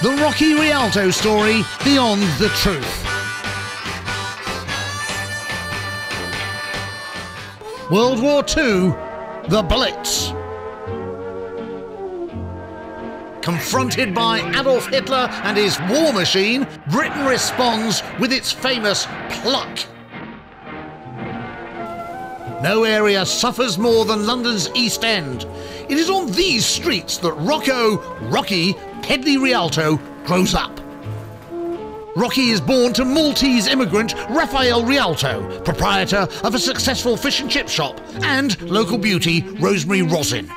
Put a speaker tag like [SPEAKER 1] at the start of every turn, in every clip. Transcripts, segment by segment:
[SPEAKER 1] The Rocky Rialto story, Beyond the Truth. World War II, the Blitz. Confronted by Adolf Hitler and his war machine, Britain responds with its famous pluck. No area suffers more than London's East End. It is on these streets that Rocky Pedley Rialto grows up. Rocky is born to Maltese immigrant Raphael Rialto, proprietor of a successful fish and chip shop, and local beauty Rosemary Rosin.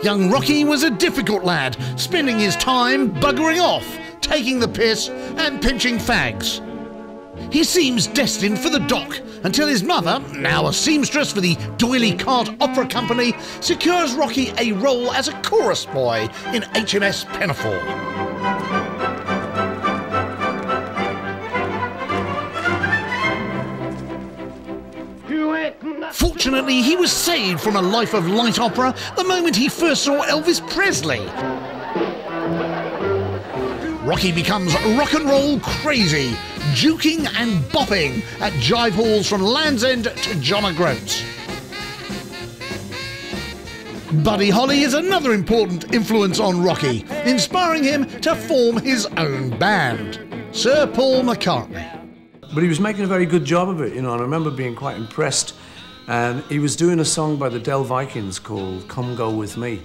[SPEAKER 1] Young Rocky was a difficult lad, spending his time buggering off, taking the piss and pinching fags. He seems destined for the dock until his mother, now a seamstress for the D'Oyly Carte Opera Company, secures Rocky a role as a chorus boy in HMS Pinafore. Fortunately, he was saved from a life of light opera the moment he first saw Elvis Presley. Rocky becomes rock and roll crazy, juking and bopping at jive halls from Land's End to John O'Groats. Buddy Holly is another important influence on Rocky, inspiring him to form his own band, Sir Paul McCartney.
[SPEAKER 2] But he was making a very good job of it, you know, and I remember being quite impressed. And he was doing a song by the Del Vikings called Come Go With Me.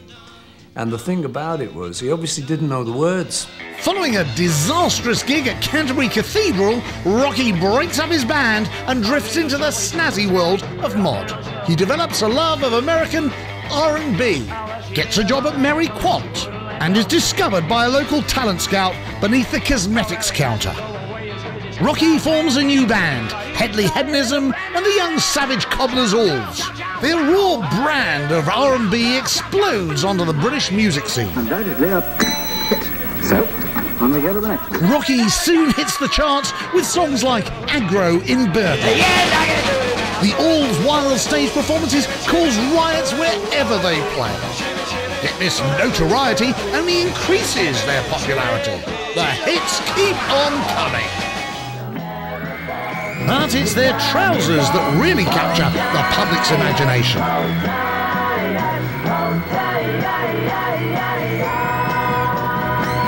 [SPEAKER 2] And the thing about it was, he obviously didn't know the words.
[SPEAKER 1] Following a disastrous gig at Canterbury Cathedral, Rocky breaks up his band and drifts into the snazzy world of mod. He develops a love of American R&B, gets a job at Mary Quant, and is discovered by a local talent scout beneath the cosmetics counter. Rocky forms a new band, Headley Hedonism and the Young Savage Cobblers Alls. Their raw brand of R&B explodes onto the British music scene.
[SPEAKER 3] Undoubtedly a hit. So, on we go to the next.
[SPEAKER 1] Rocky soon hits the charts with songs like Aggro in Burton. The Alls' wild stage performances cause riots wherever they play. Yet this notoriety only increases their popularity. The hits keep on coming. But it's their trousers that really capture the public's imagination.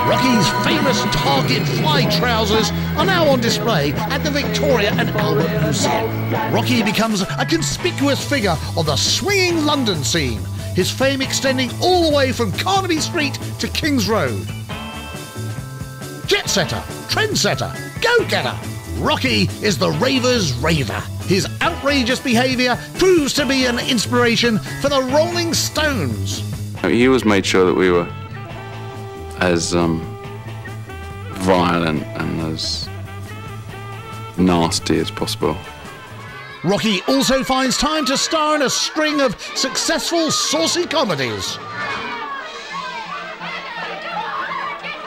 [SPEAKER 1] Rocky's famous Target fly trousers are now on display at the Victoria and Albert Museum. Rocky becomes a conspicuous figure on the swinging London scene, his fame extending all the way from Carnaby Street to King's Road. Jet-setter, trendsetter, go-getter. Rocky is the raver's raver. His outrageous behaviour proves to be an inspiration for the Rolling Stones.
[SPEAKER 4] He always made sure that we were as violent and as nasty as possible.
[SPEAKER 1] Rocky also finds time to star in a string of successful saucy comedies.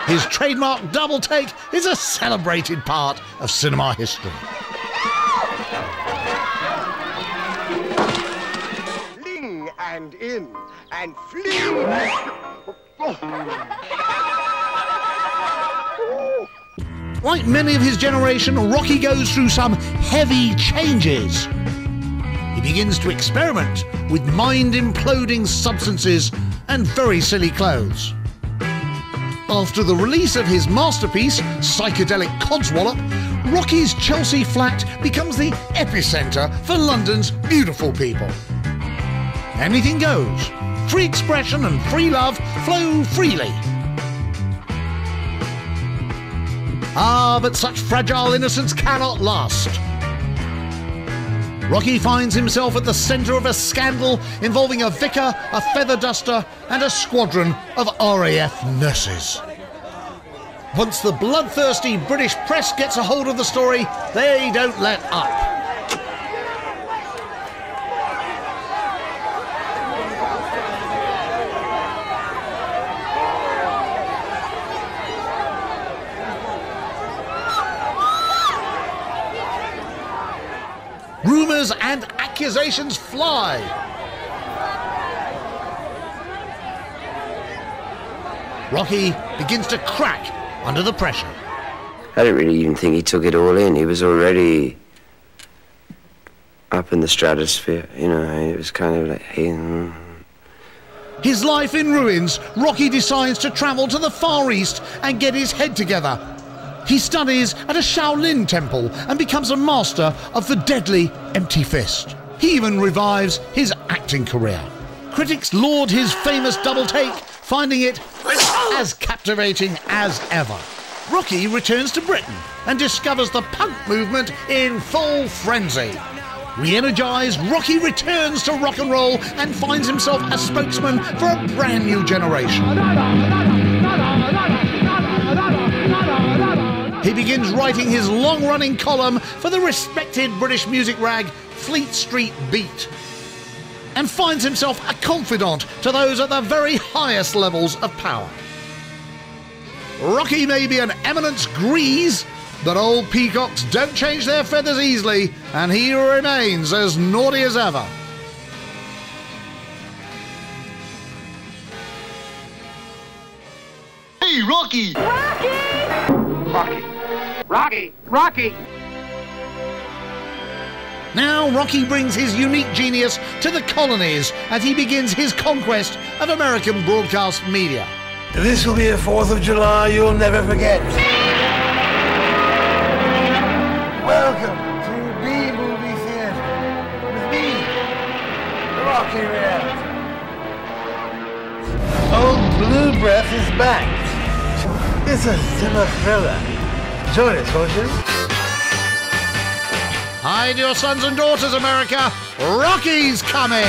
[SPEAKER 1] His trademark double take is a celebrated part of cinema history.
[SPEAKER 5] Fling and in and fling.
[SPEAKER 1] Like many of his generation, Rocky goes through some heavy changes. He begins to experiment with mind-imploding substances and very silly clothes. After the release of his masterpiece, Psychedelic Codswallop, Rocky's Chelsea flat becomes the epicenter for London's beautiful people. Anything goes. Free expression and free love flow freely. Ah, but such fragile innocence cannot last. Rocky finds himself at the centre of a scandal involving a vicar, a feather duster, and a squadron of RAF nurses. Once the bloodthirsty British press gets a hold of the story, they don't let up. Rumours and accusations fly. Rocky begins to crack under the pressure.
[SPEAKER 6] I didn't really even think he took it all in. He was already up in the stratosphere, you know. It was kind of like, hey.
[SPEAKER 1] His life in ruins, Rocky decides to travel to the Far East and get his head together. He studies at a Shaolin temple and becomes a master of the deadly empty fist. He even revives his acting career. Critics laud his famous double take, finding it as captivating as ever. Rocky returns to Britain and discovers the punk movement in full frenzy. Re-energized, Rocky returns to rock and roll and finds himself a spokesman for a brand new generation. He begins writing his long-running column for the respected British music rag Fleet Street Beat, and finds himself a confidant to those at the very highest levels of power. Rocky may be an eminence grease, but old peacocks don't change their feathers easily, and he remains as naughty as ever.
[SPEAKER 5] Hey, Rocky!
[SPEAKER 3] Rocky! Rocky! Rocky!
[SPEAKER 1] Now Rocky brings his unique genius to the colonies as he begins his conquest of American broadcast media.
[SPEAKER 7] This will be a 4th of July you'll never forget. Welcome to the movie theater with me, Rocky Rialto. Old Blue Breath is back. It's a cinema thriller. Join us, won't you?
[SPEAKER 1] Hide your sons and daughters, America. Rocky's coming!